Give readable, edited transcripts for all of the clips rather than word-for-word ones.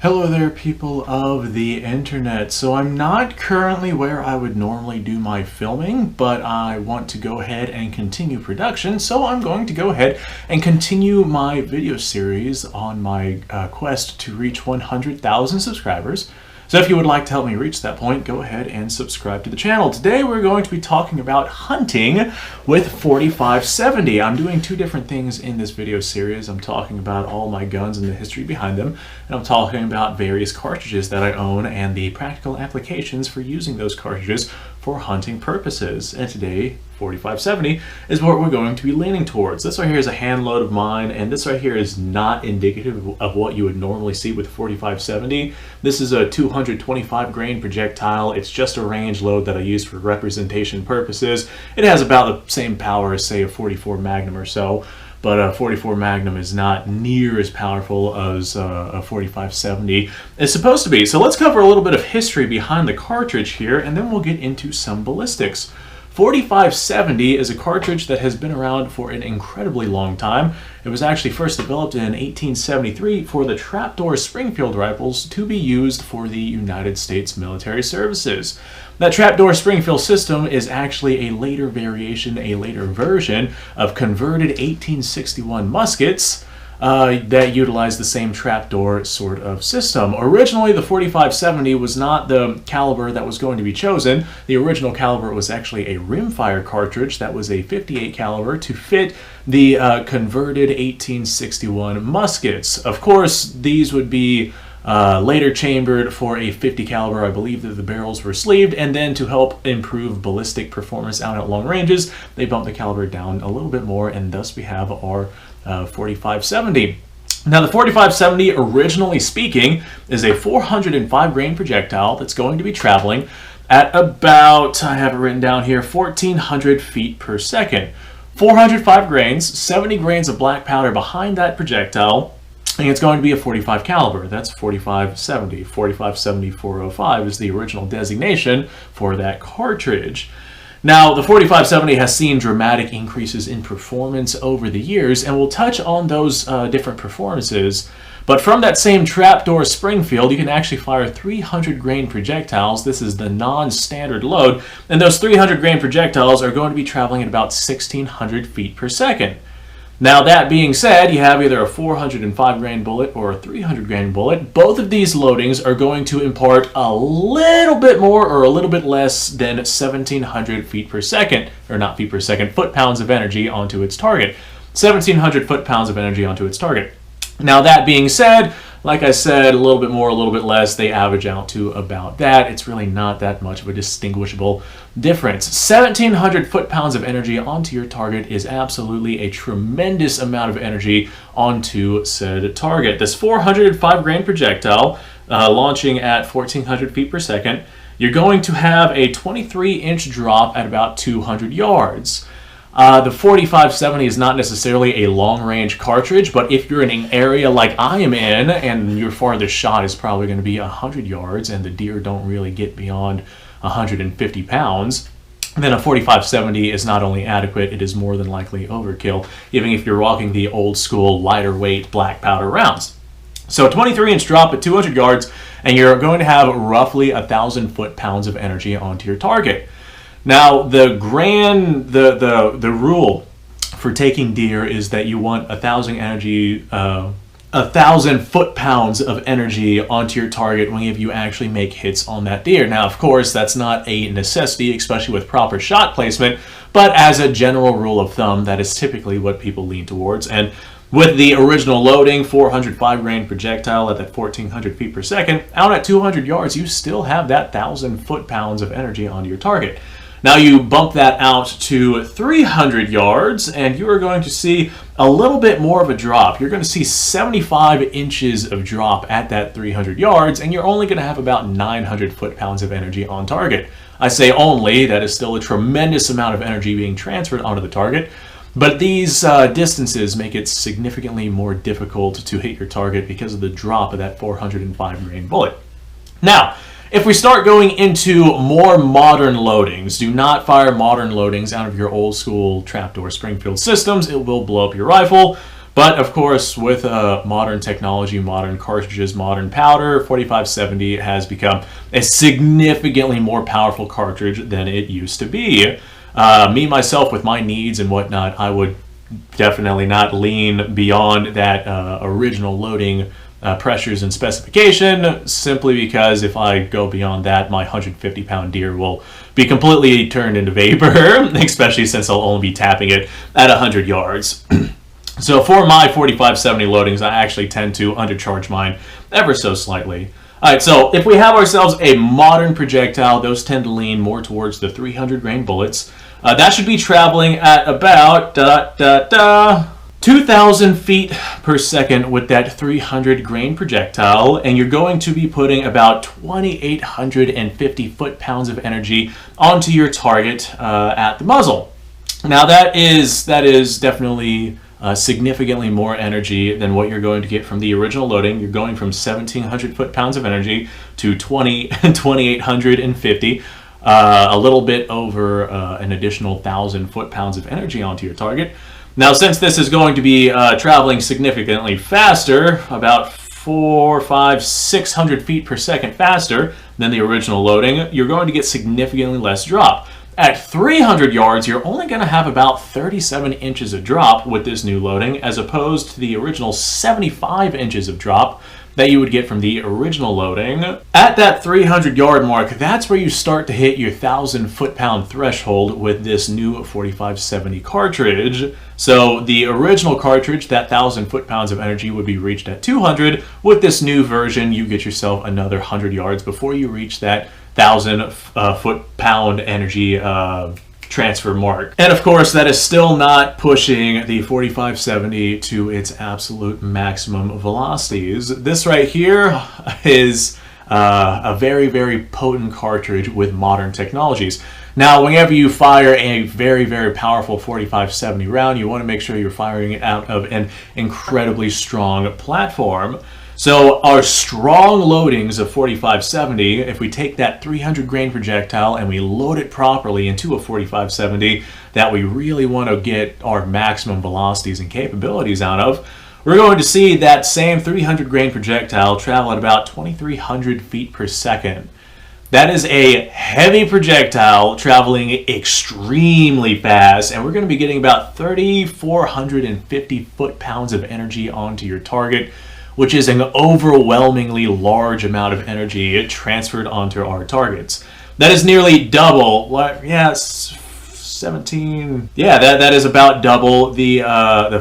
Hello there, people of the internet. So I'm not currently where I would normally do my filming, but I want to go ahead and continue production, so I'm going to go ahead and continue my video series on my quest to reach 100,000 subscribers. So if you would like to help me reach that point, go ahead and subscribe to the channel. Today we're going to be talking about hunting with 4570. I'm doing two different things in this video series. I'm talking about all my guns and the history behind them, and I'm talking about various cartridges that I own and the practical applications for using those cartridges for hunting purposes. And today, 4570 is what we're going to be leaning towards. This right here is a hand load of mine, and this right here is not indicative of what you would normally see with 4570. This is a 225 grain projectile. It's just a range load that I use for representation purposes. It has about the same power as, say, a 44 Magnum or so, but a 44 Magnum is not near as powerful as a 4570 is supposed to be. So let's cover a little bit of history behind the cartridge here, and then we'll get into some ballistics. 4570 is a cartridge that has been around for an incredibly long time. It was actually first developed in 1873 for the trapdoor Springfield rifles to be used for the United States military services. That trapdoor Springfield system is actually a later variation, a later version of converted 1861 muskets that utilize the same trapdoor sort of system. Originally, the 4570 was not the caliber that was going to be chosen. The original caliber was actually a rimfire cartridge that was a 58 caliber to fit the converted 1861 muskets. Of course, these would be later chambered for a 50 caliber. I believe that the barrels were sleeved, and then to help improve ballistic performance out at long ranges, they bumped the caliber down a little bit more, and thus we have our 4570. Now, the 4570, originally speaking, is a 405 grain projectile that's going to be traveling at about, I have it written down here, 1,400 feet per second. 405 grains, 70 grains of black powder behind that projectile, and it's going to be a 45 caliber. That's 4570. 4570 405 is the original designation for that cartridge. Now, the 4570 has seen dramatic increases in performance over the years, and we'll touch on those different performances. But from that same trapdoor Springfield, you can actually fire 300 grain projectiles. This is the non-standard load, and those 300 grain projectiles are going to be traveling at about 1,600 feet per second. Now, that being said, you have either a 405 grain bullet or a 300 grain bullet. Both of these loadings are going to impart a little bit more or a little bit less than 1,700 feet per second, or not feet per second, foot-pounds of energy onto its target. 1,700 foot-pounds of energy onto its target. Now, that being said, like I said, a little bit more, a little bit less, they average out to about that. It's really not that much of a distinguishable difference. 1,700 foot-pounds of energy onto your target is absolutely a tremendous amount of energy onto said target. This 405 grain projectile, launching at 1,400 feet per second, you're going to have a 23-inch drop at about 200 yards. The 4570 is not necessarily a long-range cartridge, but if you're in an area like I am in, and your farthest shot is probably going to be 100 yards, and the deer don't really get beyond 150 pounds, then a 4570 is not only adequate, it is more than likely overkill, even if you're rocking the old-school, lighter-weight black powder rounds. So a 23-inch drop at 200 yards, and you're going to have roughly 1,000 foot-pounds of energy onto your target. Now, the rule for taking deer is that you want 1,000 foot-pounds of energy onto your target when you actually make hits on that deer. Now, of course, that's not a necessity, especially with proper shot placement, but as a general rule of thumb, that is typically what people lean towards. And with the original loading, 405 grain projectile at that 1,400 feet per second, out at 200 yards, you still have that 1,000 foot-pounds of energy onto your target. Now you bump that out to 300 yards, and you are going to see a little bit more of a drop. You're going to see 75 inches of drop at that 300 yards, and you're only going to have about 900 foot-pounds of energy on target. I say only, that is still a tremendous amount of energy being transferred onto the target, but these distances make it significantly more difficult to hit your target because of the drop of that 405 grain bullet. Now, if we start going into more modern loadings, do not fire modern loadings out of your old school trapdoor Springfield systems. It will blow up your rifle. But of course, with modern technology, modern cartridges, modern powder, 4570 has become a significantly more powerful cartridge than it used to be. Me, myself, with my needs and whatnot, I would definitely not lean beyond that original loading pressures and specification, simply because if I go beyond that, my 150-pound deer will be completely turned into vapor, especially since I'll only be tapping it at 100 yards. So for my 4570 loadings, I actually tend to undercharge mine ever so slightly. Alright, so if we have ourselves a modern projectile, those tend to lean more towards the 300 grain bullets. That should be traveling at about 2,000 feet per second with that 300 grain projectile, and you're going to be putting about 2,850 foot-pounds of energy onto your target at the muzzle. Now that is definitely significantly more energy than what you're going to get from the original loading. You're going from 1,700 foot-pounds of energy to 2,850. A little bit over an additional 1,000 foot-pounds of energy onto your target. Now, since this is going to be traveling significantly faster, about 400, 500, 600 feet per second faster than the original loading, you're going to get significantly less drop. At 300 yards, you're only going to have about 37 inches of drop with this new loading, as opposed to the original 75 inches of drop that you would get from the original loading. At that 300 yard mark, that's where you start to hit your 1,000 foot-pound threshold with this new 4570 cartridge. So the original cartridge, that 1,000 foot-pounds of energy would be reached at 200. With this new version, you get yourself another 100 yards before you reach that 1,000 foot-pound energy transfer mark. And of course, that is still not pushing the 4570 to its absolute maximum velocities. This right here is a very, very potent cartridge with modern technologies. Now, whenever you fire a very, very powerful 4570 round, you want to make sure you're firing it out of an incredibly strong platform. So our strong loadings of 4570, if we take that 300 grain projectile and we load it properly into a 4570 that we really want to get our maximum velocities and capabilities out of, we're going to see that same 300 grain projectile travel at about 2,300 feet per second. That is a heavy projectile traveling extremely fast, and we're going to be getting about 3,450 foot-pounds of energy onto your target, which is an overwhelmingly large amount of energy transferred onto our targets. That is nearly double, yes, 17. Yeah, that is about double the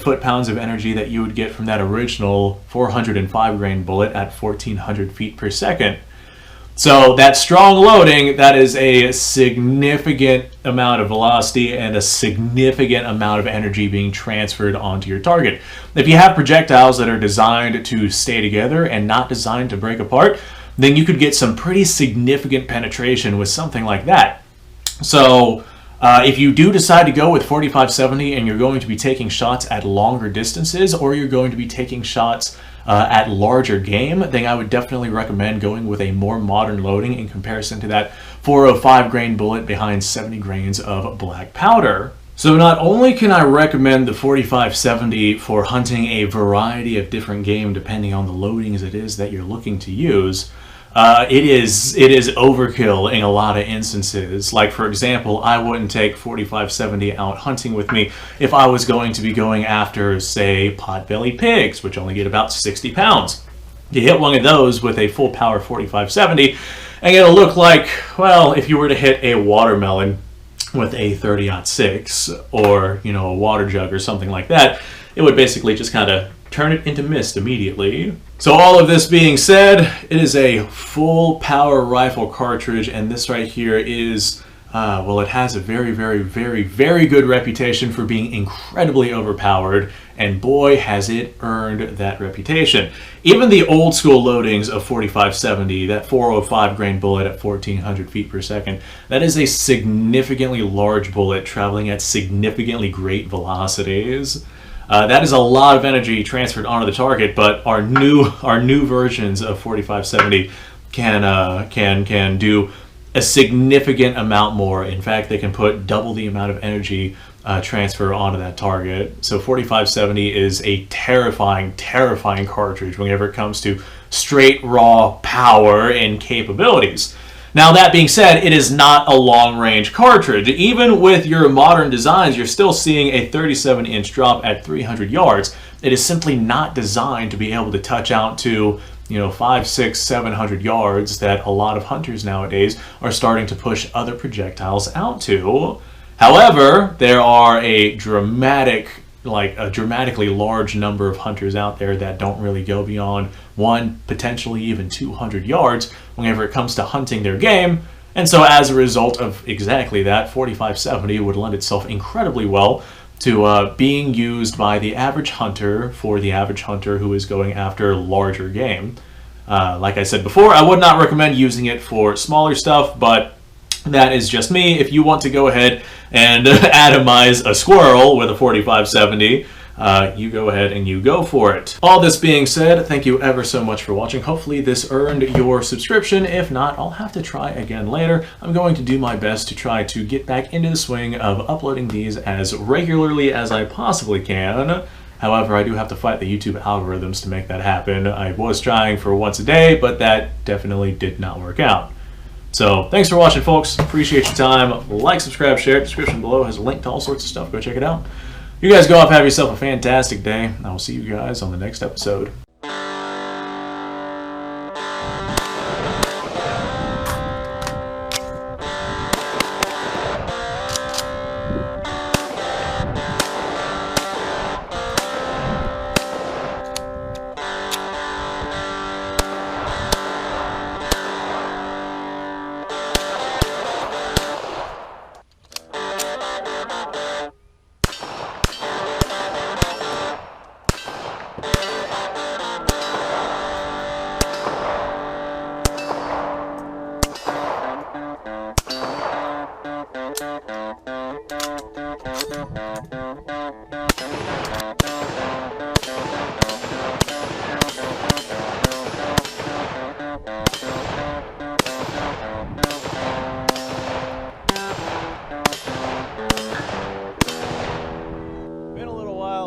foot-pounds of energy that you would get from that original 405 grain bullet at 1,400 feet per second. So that strong loading, that is a significant amount of velocity and a significant amount of energy being transferred onto your target. If you have projectiles that are designed to stay together and not designed to break apart, then you could get some pretty significant penetration with something like that. So if you do decide to go with 4570 and you're going to be taking shots at longer distances, or you're going to be taking shots at larger game, then I would definitely recommend going with a more modern loading in comparison to that 405 grain bullet behind 70 grains of black powder. So not only can I recommend the 4570 for hunting a variety of different game depending on the loadings it is that you're looking to use, it is overkill in a lot of instances. Like, for example, I wouldn't take 4570 out hunting with me if I was going to be going after, say, potbelly pigs, which only get about 60 pounds. You hit one of those with a full power 4570, and it'll look like, well, if you were to hit a watermelon with a 30-06 or, a water jug or something like that, it would basically just kind of turn it into mist immediately. So all of this being said, it is a full power rifle cartridge, and this right here is, well, it has a very, very, very, very good reputation for being incredibly overpowered, and boy, has it earned that reputation. Even the old school loadings of 4570, that 405 grain bullet at 1,400 feet per second, that is a significantly large bullet traveling at significantly great velocities. That is a lot of energy transferred onto the target, but our new versions of 4570 can do a significant amount more. In fact, they can put double the amount of energy transfer onto that target. So 4570 is a terrifying, terrifying cartridge whenever it comes to straight raw power and capabilities. Now, that being said, it is not a long-range cartridge. Even with your modern designs, you're still seeing a 37-inch drop at 300 yards. It is simply not designed to be able to touch out to, 500, 600, 700 yards that a lot of hunters nowadays are starting to push other projectiles out to. However, there are a dramatically large number of hunters out there that don't really go beyond 1, potentially even 200 yards whenever it comes to hunting their game. And so as a result of exactly that, 4570 would lend itself incredibly well to being used by the average hunter for the average hunter who is going after larger game. Like I said before, I would not recommend using it for smaller stuff, but that is just me. If you want to go ahead and atomize a squirrel with a 4570, you go ahead and you go for it. All this being said, thank you ever so much for watching. Hopefully this earned your subscription. If not, I'll have to try again later. I'm going to do my best to try to get back into the swing of uploading these as regularly as I possibly can. However, I do have to fight the YouTube algorithms to make that happen. I was trying for once a day, but that definitely did not work out. So, thanks for watching, folks. Appreciate your time. Like, subscribe, share. Description below has a link to all sorts of stuff. Go check it out. You guys go off, have yourself a fantastic day. I will see you guys on the next episode.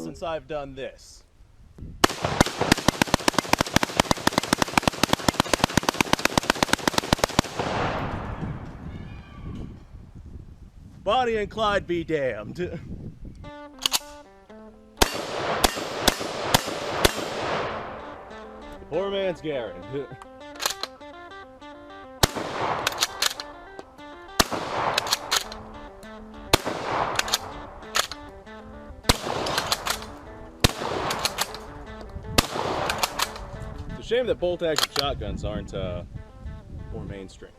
Since I've done this. Bonnie and Clyde be damned. Poor man's Garen. Shame that bolt-action shotguns aren't more mainstream.